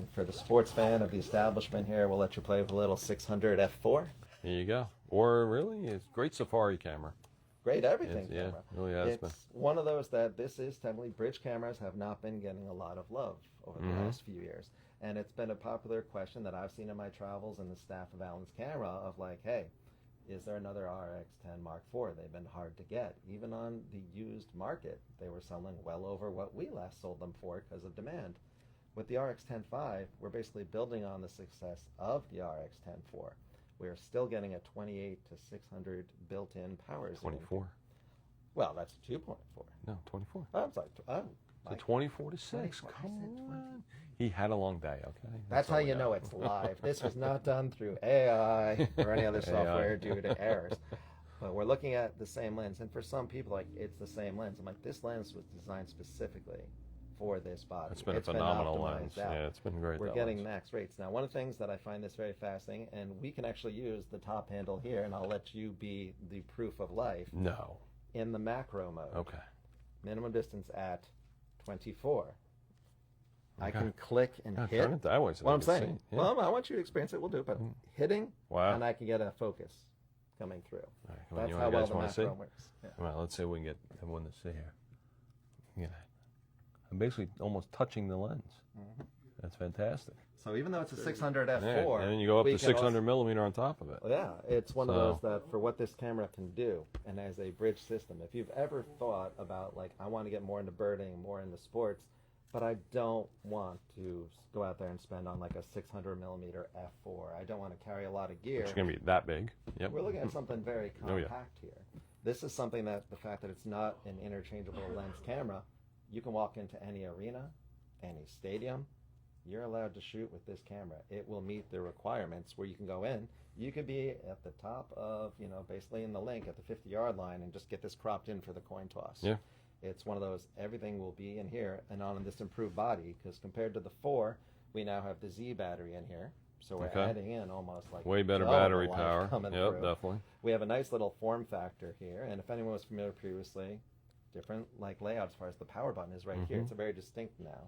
And for the sports fan of the establishment here, we'll let you play with a little 600 F4. Here you go. Or really, it's great Safari camera. Great everything camera. Yeah, really has been. It's one of those that this is technically, bridge cameras have not been getting a lot of love over the last few years. And it's been a popular question that I've seen in my travels and the staff of Alan's Camera of like, hey, is there another RX10 Mark IV? They've been hard to get. Even on the used market, they were selling well over what we last sold them for because of demand. With the RX10 V, we're basically building on the success of the RX10 IV. We are still getting a 28 to 600 built-in power zoom. 24. Well, that's 2.4. No, 24. I'm sorry. The 24 to 6. 24. Come on. He had a long day, okay? That's how you know it's live. This was not done through AI or any other software due to errors. But we're looking at the same lens. And for some people, like, it's the same lens. I'm like, this lens was designed specifically for this body. It's been a phenomenal lens. Out. Yeah, it's been great. We're getting max rates. Now, one of the things that I find this very fascinating, and we can actually use the top handle here, and I'll let you be the proof of life. No. In the macro mode. Okay. Minimum distance at 24. I can click and hit. Turn it that way so what I'm saying. Yeah. Well, I want you to experience it. We'll do it, but hitting, wow. and I can get a focus coming through. Right, that's how well the macro works. Yeah. Well, let's see if we can get everyone to see here. Yeah. I'm basically almost touching the lens. That's fantastic. So even though it's a 600 F4, and then you go up to 600 millimeter on top of it. Yeah, it's one of those that for what this camera can do, and as a bridge system, if you've ever thought about like, I want to get more into birding, more into sports, but I don't want to go out there and spend on like a 600 millimeter F4. I don't want to carry a lot of gear. It's going to be that big. Yep. We're looking at something very compact here. This is something that the fact that it's not an interchangeable lens camera, you can walk into any arena, any stadium, you're allowed to shoot with this camera. It will meet the requirements where you can go in. You could be at the top of, you know, basically in the link at the 50-yard line and just get this cropped in for the coin toss. Yeah. It's one of those, everything will be in here and on this improved body, because compared to the 4, we now have the Z battery in here. So we're adding in almost like way better battery power. Yep, definitely. We have a nice little form factor here, and if anyone was familiar previously, different like layout as far as the power button is right here. It's a very distinct now.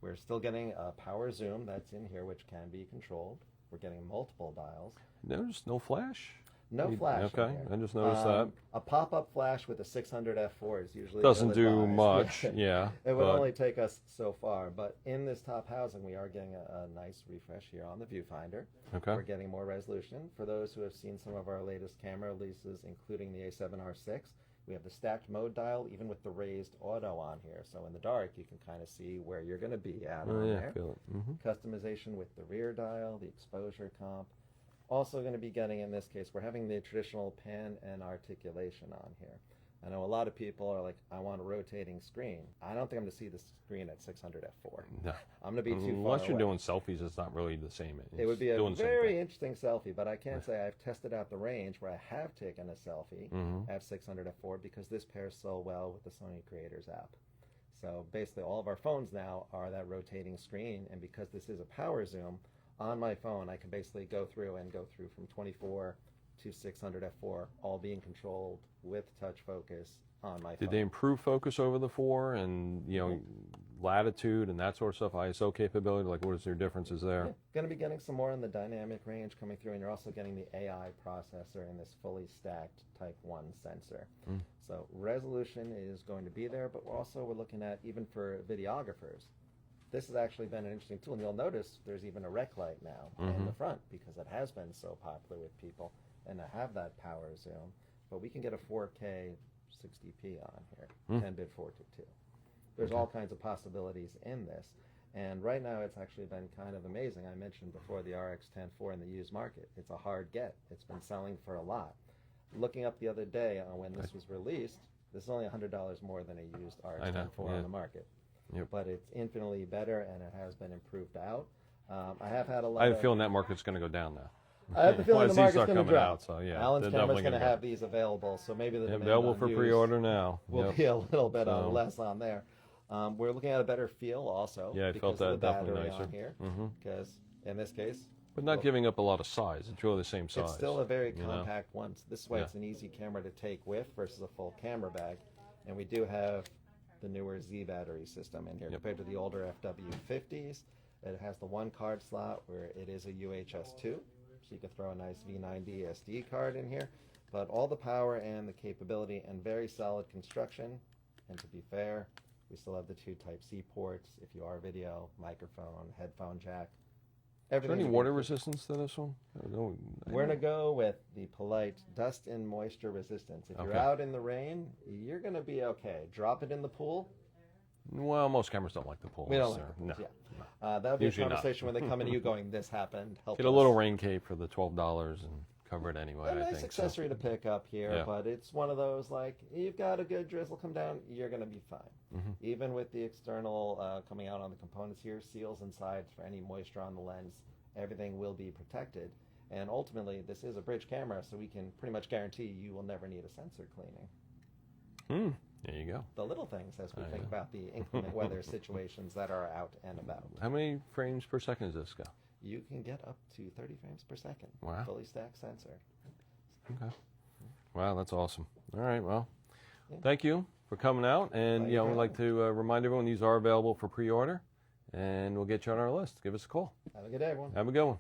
We're still getting a power zoom that's in here, which can be controlled. We're getting multiple dials. There's no flash? No flash. Okay, I just noticed that. A pop-up flash with a 600 F4 is usually doesn't do much. Yeah, it would only take us so far. But in this top housing, we are getting a nice refresh here on the viewfinder. Okay, we're getting more resolution. For those who have seen some of our latest camera releases, including the A7R6, we have the stacked mode dial, even with the raised auto on here. So in the dark, you can kind of see where you're going to be at on there. Feel it. Customization with the rear dial, the exposure comp. Also going to be getting, in this case, we're having the traditional pan and articulation on here. I know a lot of people are like, I want a rotating screen. I don't think I'm going to see the screen at 600 F4. No. I'm going to be too far Unless you're away. doing selfies, it's not really the same. It would be a very interesting selfie, but I can't say I've tested out the range where I have taken a selfie at 600 F4 because this pairs so well with the Sony Creators app. So basically all of our phones now are that rotating screen, and because this is a power zoom, on my phone I can basically go through from 24 to 600 F4, all being controlled with touch focus on my phone. Did they improve focus over the 4 and, you know, latitude and that sort of stuff, ISO capability? Like, what is their differences there? Yeah, going to be getting some more in the dynamic range coming through, and you're also getting the AI processor in this fully stacked Type 1 sensor. So resolution is going to be there, but we're looking at, even for videographers, this has actually been an interesting tool, and you'll notice there's even a rec light now in the front because it has been so popular with people, and to have that power zoom. But we can get a 4K 60p on here, 10-bit 422. There's all kinds of possibilities in this, and right now it's actually been kind of amazing. I mentioned before the RX10 IV in the used market. It's a hard get. It's been selling for a lot. Looking up the other day on when this was released, this is only $100 more than a used RX10 IV on the market. Yep. But it's infinitely better, and it has been improved out. I have had a lot. I have a feeling that market's going to go down now. I have the feeling the market's going to drop. Out, so yeah, Alan's Camera's going to have these available, so maybe the demand available for pre-order now. Will be a little bit less on there. We're looking at a better feel also. Yeah, I felt that definitely nicer on here, because in this case, but not giving up a lot of size. It's really the same size. It's still a very compact one. So this is why it's an easy camera to take with versus a full camera bag. And we do have the newer Z battery system in here compared to the older FW50s. It has the one card slot where it is a UHS-II, so you could throw a nice V90 SD card in here. But all the power and the capability and very solid construction. And to be fair, we still have the 2 Type-C ports if you are video, microphone, headphone jack. Is there any water resistance to this one? We're going to go with the polite dust and moisture resistance. If you're out in the rain, you're going to be okay. Drop it in the pool. Well, most cameras don't like the pool. We don't like the pools, yeah. That would be Usually a conversation when they come into you going, this happened, help Get us. a little rain cape for the $12 and cover it anyway, A nice I think. accessory to pick up here, but it's one of those, like, you've got a good drizzle come down, you're going to be fine. Even with the external coming out on the components here, seals inside for any moisture on the lens, everything will be protected. And ultimately, this is a bridge camera, so we can pretty much guarantee you will never need a sensor cleaning. There you go. The little things as we think about the inclement weather situations that are out and about. How many frames per second does this go? You can get up to 30 frames per second. Wow. Fully stacked sensor. Okay. Wow, that's awesome. All right, well, thank you for coming out. And, we'd like to remind everyone these are available for pre-order. And we'll get you on our list. Give us a call. Have a good day, everyone. Have a good one.